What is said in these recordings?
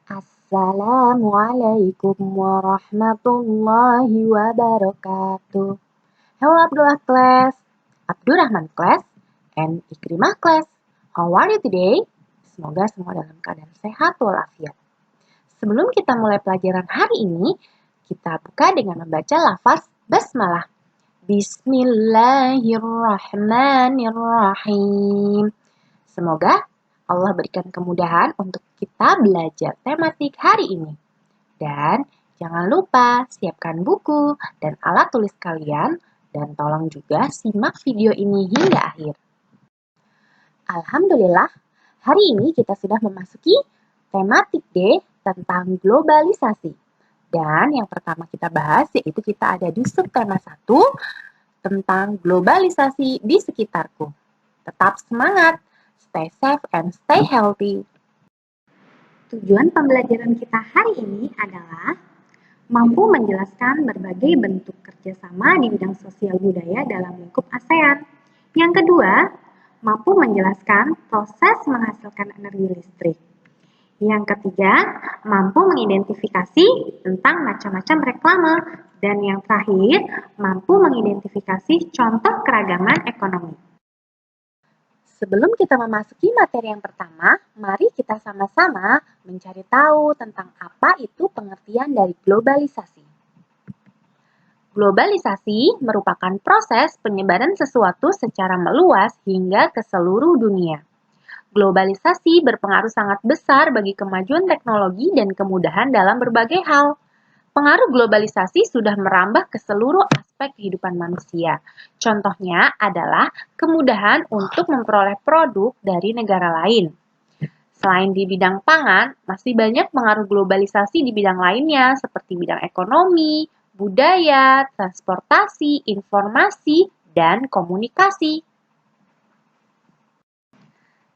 Assalamualaikum warahmatullahi wabarakatuh. Hello Abdullah class, Abdurrahman class, and Ikrimah class. How are you today? Semoga semua dalam keadaan sehat walafiat. Sebelum kita mulai pelajaran hari ini, kita buka dengan membaca lafaz basmalah. Bismillahirrahmanirrahim. Semoga Allah berikan kemudahan untuk kita belajar tematik hari ini. Dan jangan lupa siapkan buku dan alat tulis kalian dan tolong juga simak video ini hingga akhir. Alhamdulillah, hari ini kita sudah memasuki tematik D tentang globalisasi. Dan yang pertama kita bahas yaitu kita ada di subtema 1 tentang globalisasi di sekitarku. Tetap semangat! Stay safe and stay healthy. Tujuan pembelajaran kita hari ini adalah mampu menjelaskan berbagai bentuk kerjasama di bidang sosial budaya dalam lingkup ASEAN. Yang kedua, mampu menjelaskan proses menghasilkan energi listrik. Yang ketiga, mampu mengidentifikasi tentang macam-macam reklame. Dan yang terakhir, mampu mengidentifikasi contoh keragaman ekonomi. Sebelum kita memasuki materi yang pertama, mari kita sama-sama mencari tahu tentang apa itu pengertian dari globalisasi. Globalisasi merupakan proses penyebaran sesuatu secara meluas hingga ke seluruh dunia. Globalisasi berpengaruh sangat besar bagi kemajuan teknologi dan kemudahan dalam berbagai hal. Pengaruh globalisasi sudah merambah ke seluruh aspek kehidupan manusia. Contohnya adalah kemudahan untuk memperoleh produk dari negara lain. Selain di bidang pangan, masih banyak pengaruh globalisasi di bidang lainnya seperti bidang ekonomi, budaya, transportasi, informasi, dan komunikasi.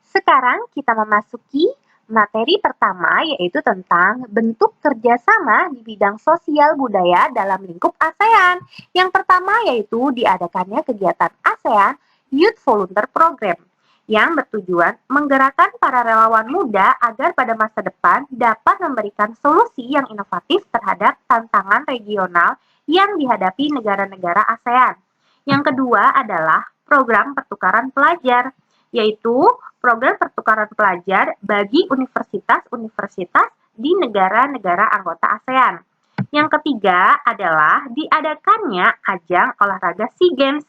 Sekarang kita memasuki materi pertama yaitu tentang bentuk kerjasama di bidang sosial budaya dalam lingkup ASEAN. Yang pertama yaitu diadakannya kegiatan ASEAN Youth Volunteer Program yang bertujuan menggerakkan para relawan muda agar pada masa depan dapat memberikan solusi yang inovatif terhadap tantangan regional yang dihadapi negara-negara ASEAN. Yang kedua adalah program pertukaran pelajar, yaitu program pertukaran pelajar bagi universitas-universitas di negara-negara anggota ASEAN. Yang ketiga adalah diadakannya ajang olahraga SEA Games.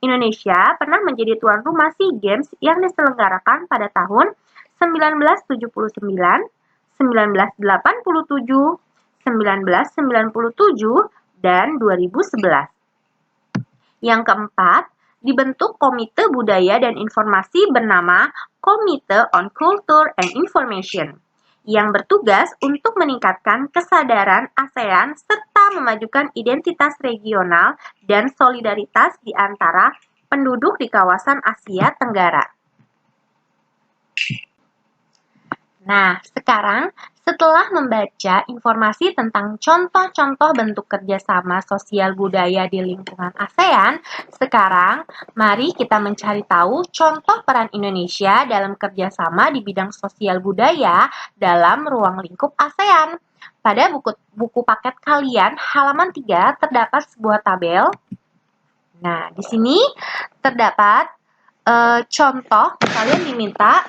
Indonesia pernah menjadi tuan rumah SEA Games yang diselenggarakan pada tahun 1979, 1987, 1997, dan 2011. Yang keempat, dibentuk Komite Budaya dan Informasi bernama Komite on Culture and Information yang bertugas untuk meningkatkan kesadaran ASEAN serta memajukan identitas regional dan solidaritas di antara penduduk di kawasan Asia Tenggara. Nah, sekarang setelah membaca informasi tentang contoh-contoh bentuk kerjasama sosial budaya di lingkungan ASEAN, sekarang mari kita mencari tahu contoh peran Indonesia dalam kerjasama di bidang sosial budaya dalam ruang lingkup ASEAN. Pada buku paket kalian, halaman 3, terdapat sebuah tabel. Nah, di sini terdapat contoh, kalian diminta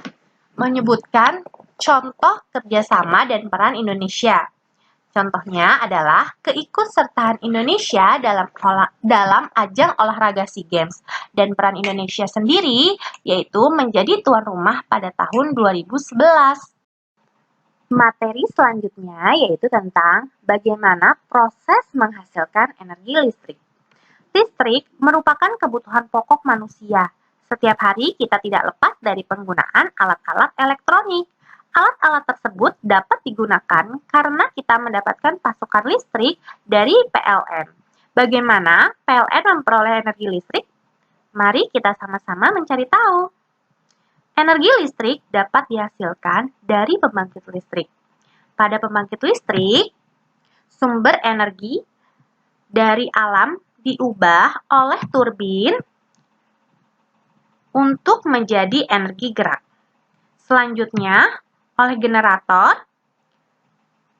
menyebutkan contoh kerjasama dan peran Indonesia. Contohnya adalah keikutsertaan Indonesia dalam ajang olahraga SEA Games dan peran Indonesia sendiri yaitu menjadi tuan rumah pada tahun 2011. Materi selanjutnya yaitu tentang bagaimana proses menghasilkan energi listrik. Listrik merupakan kebutuhan pokok manusia. Setiap hari kita tidak lepas dari penggunaan alat-alat elektronik. Alat-alat tersebut dapat digunakan karena kita mendapatkan pasokan listrik dari PLN. Bagaimana PLN memperoleh energi listrik? Mari kita sama-sama mencari tahu. Energi listrik dapat dihasilkan dari pembangkit listrik. Pada pembangkit listrik, sumber energi dari alam diubah oleh turbin untuk menjadi energi gerak. Selanjutnya, oleh generator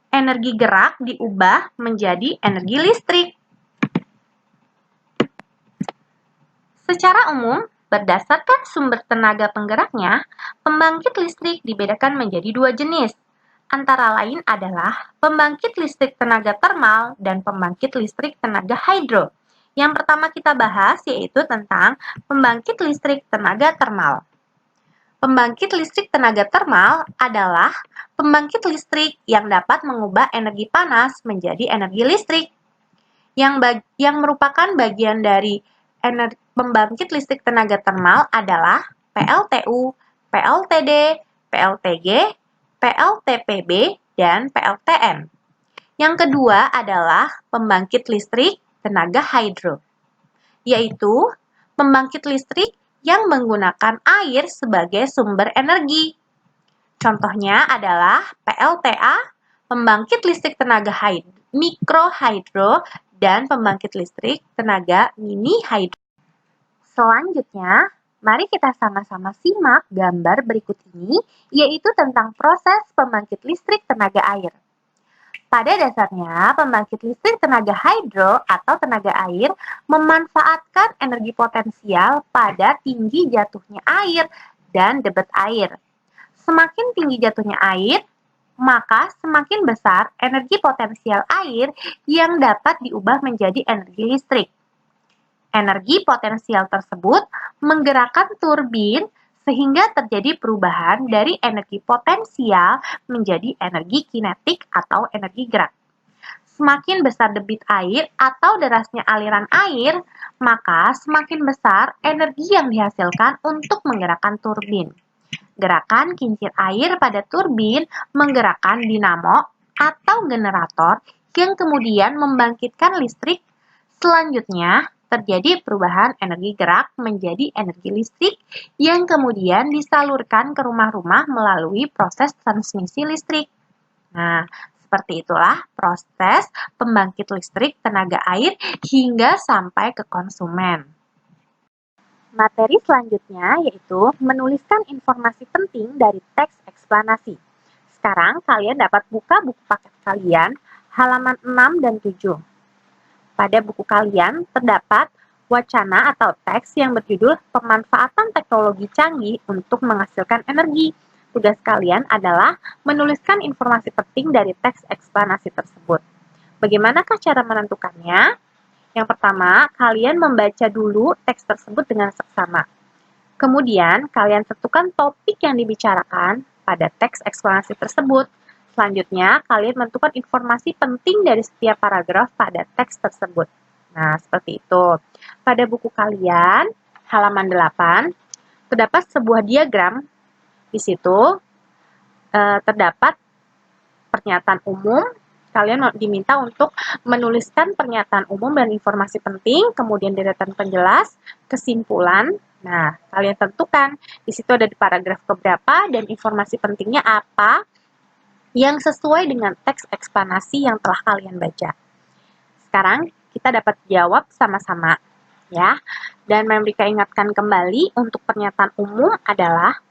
energi gerak diubah menjadi energi listrik. Secara umum, berdasarkan sumber tenaga penggeraknya, pembangkit listrik dibedakan menjadi dua jenis. Antara lain adalah pembangkit listrik tenaga termal dan pembangkit listrik tenaga hidro. Yang pertama kita bahas yaitu tentang pembangkit listrik tenaga termal. Pembangkit listrik tenaga termal adalah pembangkit listrik yang dapat mengubah energi panas menjadi energi listrik. Yang merupakan bagian dari pembangkit listrik tenaga termal adalah PLTU, PLTD, PLTG, PLTPB, dan PLTN. Yang kedua adalah pembangkit listrik tenaga hidro, yaitu pembangkit listrik yang menggunakan air sebagai sumber energi. Contohnya adalah PLTA, pembangkit listrik tenaga mikrohidro, dan pembangkit listrik tenaga mini hidro. Selanjutnya, mari kita sama-sama simak gambar berikut ini, yaitu tentang proses pembangkit listrik tenaga air. Pada dasarnya, pembangkit listrik tenaga hidro atau tenaga air memanfaatkan energi potensial pada tinggi jatuhnya air dan debit air. Semakin tinggi jatuhnya air, maka semakin besar energi potensial air yang dapat diubah menjadi energi listrik. Energi potensial tersebut menggerakkan turbin sehingga terjadi perubahan dari energi potensial menjadi energi kinetik atau energi gerak. Semakin besar debit air atau derasnya aliran air, maka semakin besar energi yang dihasilkan untuk menggerakkan turbin. Gerakan kincir air pada turbin menggerakkan dinamo atau generator yang kemudian membangkitkan listrik. Selanjutnya, terjadi perubahan energi gerak menjadi energi listrik yang kemudian disalurkan ke rumah-rumah melalui proses transmisi listrik. Nah, seperti itulah proses pembangkit listrik tenaga air hingga sampai ke konsumen. Materi selanjutnya yaitu menuliskan informasi penting dari teks eksplanasi. Sekarang kalian dapat buka buku paket kalian halaman 6 dan 7. Pada buku kalian terdapat wacana atau teks yang berjudul pemanfaatan teknologi canggih untuk menghasilkan energi. Tugas kalian adalah menuliskan informasi penting dari teks eksplanasi tersebut. Bagaimanakah cara menentukannya? Yang pertama, kalian membaca dulu teks tersebut dengan seksama. Kemudian, kalian tentukan topik yang dibicarakan pada teks eksplanasi tersebut. Selanjutnya, kalian menentukan informasi penting dari setiap paragraf pada teks tersebut. Nah, seperti itu. Pada buku kalian, halaman 8, terdapat sebuah diagram. Di situ terdapat pernyataan umum. Kalian diminta untuk menuliskan pernyataan umum dan informasi penting, kemudian deretan penjelas, kesimpulan. Nah, kalian tentukan di situ ada di paragraf keberapa dan informasi pentingnya apa yang sesuai dengan teks eksplanasi yang telah kalian baca. Sekarang kita dapat jawab sama-sama, ya. Dan Memrika ingatkan kembali untuk pernyataan umum adalah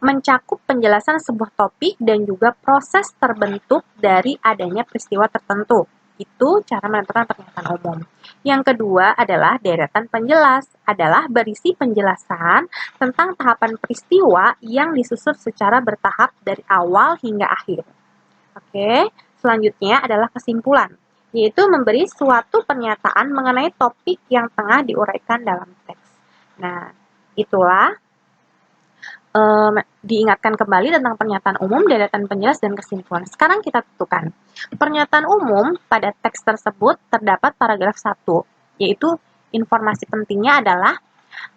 mencakup penjelasan sebuah topik dan juga proses terbentuk dari adanya peristiwa tertentu. Itu cara menentukan pernyataan umum. Yang kedua adalah deretan penjelas, adalah berisi penjelasan tentang tahapan peristiwa yang disusun secara bertahap dari awal hingga akhir. Oke, selanjutnya adalah kesimpulan, yaitu memberi suatu pernyataan mengenai topik yang tengah diuraikan dalam teks. Nah, itulah diingatkan kembali tentang pernyataan umum, deretan penjelas, dan kesimpulan. Sekarang kita tentukan. Pernyataan umum pada teks tersebut terdapat paragraf 1, yaitu informasi pentingnya adalah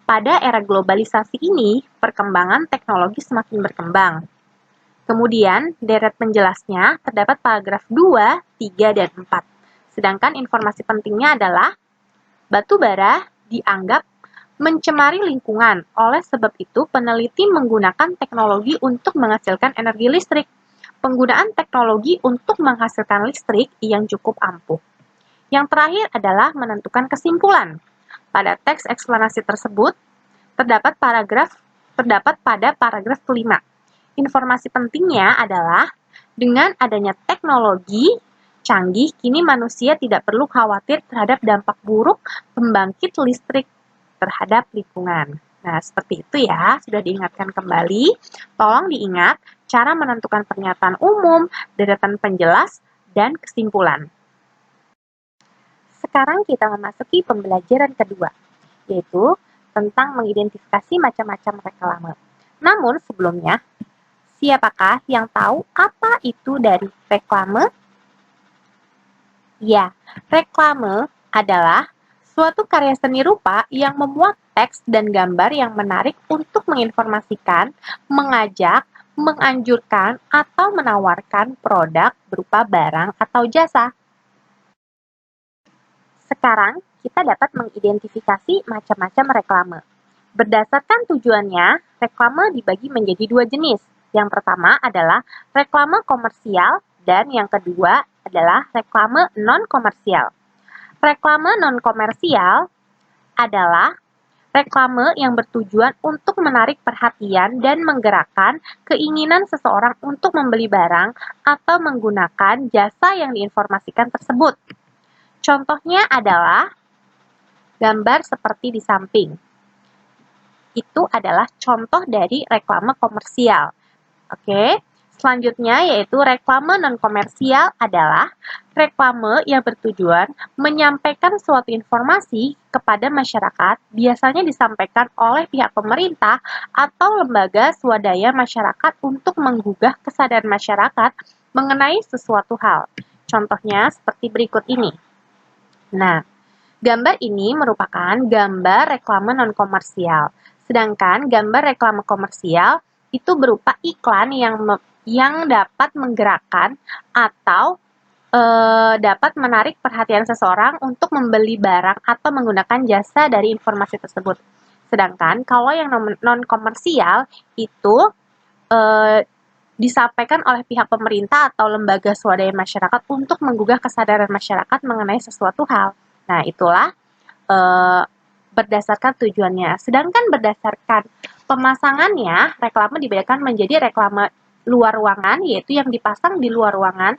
pada era globalisasi ini, perkembangan teknologi semakin berkembang. Kemudian, deret penjelasnya terdapat paragraf 2, 3, dan 4. Sedangkan informasi pentingnya adalah batu bara dianggap mencemari lingkungan. Oleh sebab itu, peneliti menggunakan teknologi untuk menghasilkan energi listrik. Penggunaan teknologi untuk menghasilkan listrik yang cukup ampuh. Yang terakhir adalah menentukan kesimpulan. Pada teks eksplanasi tersebut, terdapat pada paragraf 5. Informasi pentingnya adalah Dengan adanya teknologi canggih, kini manusia tidak perlu khawatir terhadap dampak buruk pembangkit listrik terhadap lingkungan. Nah, seperti itu ya, sudah diingatkan kembali. Tolong diingat cara menentukan pernyataan umum, deretan penjelas, dan kesimpulan. Sekarang kita memasuki pembelajaran kedua, yaitu tentang mengidentifikasi macam-macam reklame. Namun sebelumnya, siapakah yang tahu apa itu dari reklame? Ya, reklame adalah suatu karya seni rupa yang memuat teks dan gambar yang menarik untuk menginformasikan, mengajak, menganjurkan, atau menawarkan produk berupa barang atau jasa. Sekarang, kita dapat mengidentifikasi macam-macam reklame. Berdasarkan tujuannya, reklame dibagi menjadi dua jenis. Yang pertama adalah reklame komersial dan yang kedua adalah reklame non-komersial. Reklame non-komersial adalah reklame yang bertujuan untuk menarik perhatian dan menggerakkan keinginan seseorang untuk membeli barang atau menggunakan jasa yang diinformasikan tersebut. Contohnya adalah gambar seperti di samping. Itu adalah contoh dari reklame komersial. Oke, selanjutnya yaitu reklame non-komersial adalah reklame yang bertujuan menyampaikan suatu informasi kepada masyarakat, biasanya disampaikan oleh pihak pemerintah atau lembaga swadaya masyarakat untuk menggugah kesadaran masyarakat mengenai sesuatu hal. Contohnya seperti berikut ini. Nah, gambar ini merupakan gambar reklame non-komersial. Sedangkan gambar reklame komersial itu berupa iklan yang dapat menggerakkan atau dapat menarik perhatian seseorang untuk membeli barang atau menggunakan jasa dari informasi tersebut. Sedangkan kalau yang non-komersial itu disampaikan oleh pihak pemerintah atau lembaga swadaya masyarakat untuk menggugah kesadaran masyarakat mengenai sesuatu hal. Nah, itulah berdasarkan tujuannya. Sedangkan berdasarkan pemasangannya, reklame dibedakan menjadi reklame luar ruangan, yaitu yang dipasang di luar ruangan,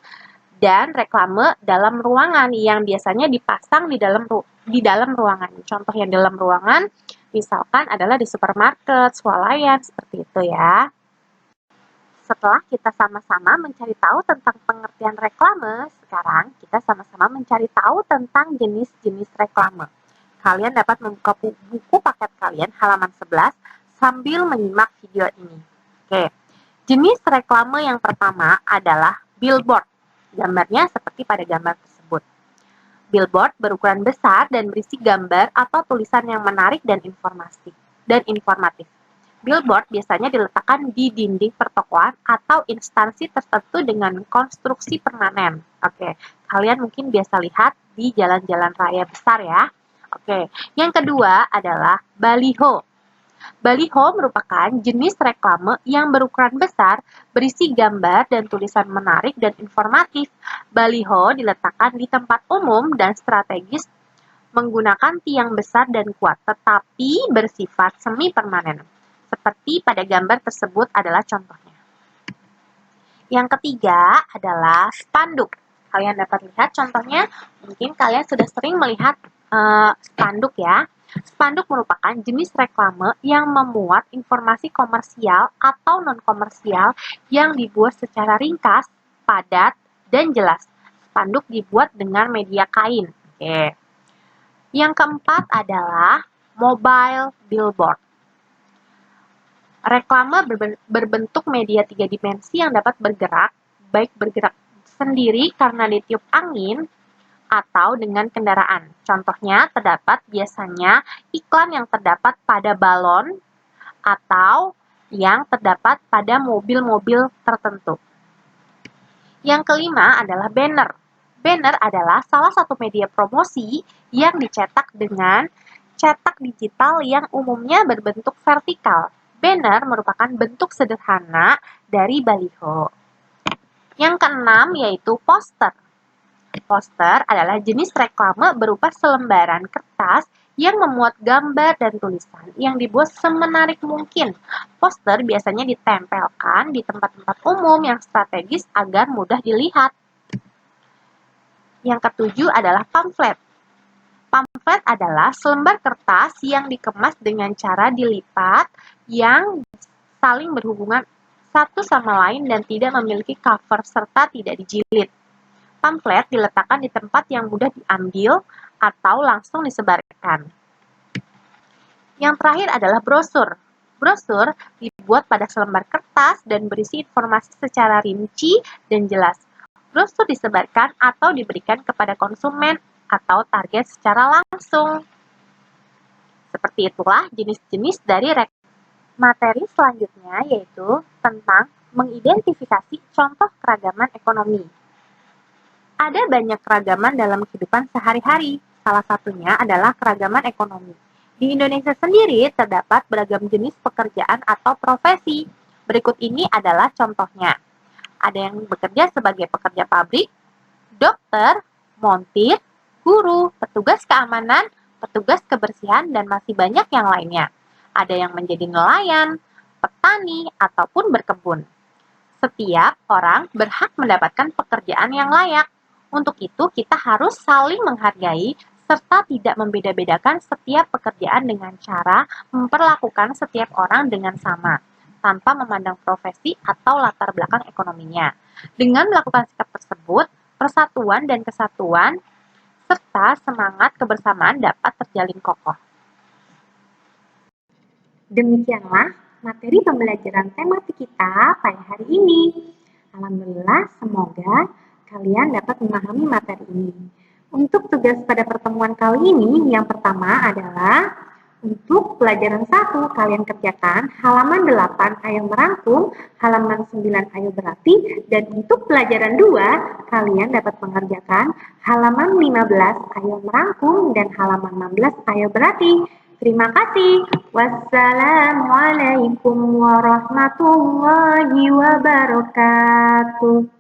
dan reklame dalam ruangan yang biasanya dipasang di dalam ruangan. Contoh yang dalam ruangan misalkan adalah di supermarket, swalayan, seperti itu ya. Setelah kita sama-sama mencari tahu tentang pengertian reklame, sekarang kita sama-sama mencari tahu tentang jenis-jenis reklame. Kalian dapat membuka buku paket kalian halaman 11 sambil menyimak video ini. Oke, jenis reklame yang pertama adalah billboard. Gambarnya seperti pada gambar tersebut. Billboard berukuran besar dan berisi gambar atau tulisan yang menarik dan informatif. Billboard biasanya diletakkan di dinding pertokoan atau instansi tertentu dengan konstruksi permanen. Oke, kalian mungkin biasa lihat di jalan-jalan raya besar ya. Oke, yang kedua adalah baliho. Baliho merupakan jenis reklame yang berukuran besar, berisi gambar dan tulisan menarik dan informatif. Baliho diletakkan di tempat umum dan strategis menggunakan tiang besar dan kuat, tetapi bersifat semi permanen. Seperti pada gambar tersebut adalah contohnya. Yang ketiga adalah spanduk. Kalian dapat lihat contohnya, mungkin kalian sudah sering melihat spanduk ya. Spanduk merupakan jenis reklame yang memuat informasi komersial atau non-komersial yang dibuat secara ringkas, padat, dan jelas. Spanduk dibuat dengan media kain. Oke. Yang keempat adalah mobile billboard. Reklame berbentuk media 3 dimensi yang dapat bergerak, baik bergerak sendiri karena ditiup angin atau dengan kendaraan. Contohnya terdapat biasanya iklan yang terdapat pada balon atau yang terdapat pada mobil-mobil tertentu. Yang kelima adalah banner. Banner adalah salah satu media promosi yang dicetak dengan cetak digital yang umumnya berbentuk vertikal. Banner merupakan bentuk sederhana dari baliho. Yang keenam yaitu poster. Poster adalah jenis reklame berupa selembaran kertas yang memuat gambar dan tulisan yang dibuat semenarik mungkin. Poster biasanya ditempelkan di tempat-tempat umum yang strategis agar mudah dilihat. Yang ketujuh adalah pamflet. Pamflet adalah selembar kertas yang dikemas dengan cara dilipat yang saling berhubungan satu sama lain dan tidak memiliki cover serta tidak dijilid. Pamflet diletakkan di tempat yang mudah diambil atau langsung disebarkan. Yang terakhir adalah brosur. Brosur dibuat pada selembar kertas dan berisi informasi secara rinci dan jelas. Brosur disebarkan atau diberikan kepada konsumen atau target secara langsung. Seperti itulah jenis-jenis dari materi selanjutnya yaitu tentang mengidentifikasi contoh keragaman ekonomi. Ada banyak keragaman dalam kehidupan sehari-hari. Salah satunya adalah keragaman ekonomi. Di Indonesia sendiri terdapat beragam jenis pekerjaan atau profesi. Berikut ini adalah contohnya. Ada yang bekerja sebagai pekerja pabrik, dokter, montir, guru, petugas keamanan, petugas kebersihan, dan masih banyak yang lainnya. Ada yang menjadi nelayan, petani, ataupun berkebun. Setiap orang berhak mendapatkan pekerjaan yang layak. Untuk itu, kita harus saling menghargai serta tidak membeda-bedakan setiap pekerjaan dengan cara memperlakukan setiap orang dengan sama, tanpa memandang profesi atau latar belakang ekonominya. Dengan melakukan sikap tersebut, persatuan dan kesatuan serta semangat kebersamaan dapat terjalin kokoh. Demikianlah materi pembelajaran tematik kita pada hari ini. Alhamdulillah, semoga kalian dapat memahami materi ini. Untuk tugas pada pertemuan kali ini, yang pertama adalah untuk pelajaran 1, kalian kerjakan halaman 8, ayo merangkum, halaman 9, ayo berarti, dan untuk pelajaran 2, kalian dapat mengerjakan halaman 15, ayo merangkum, dan halaman 16, ayo berarti. Terima kasih. Wassalamualaikum warahmatullahi wabarakatuh.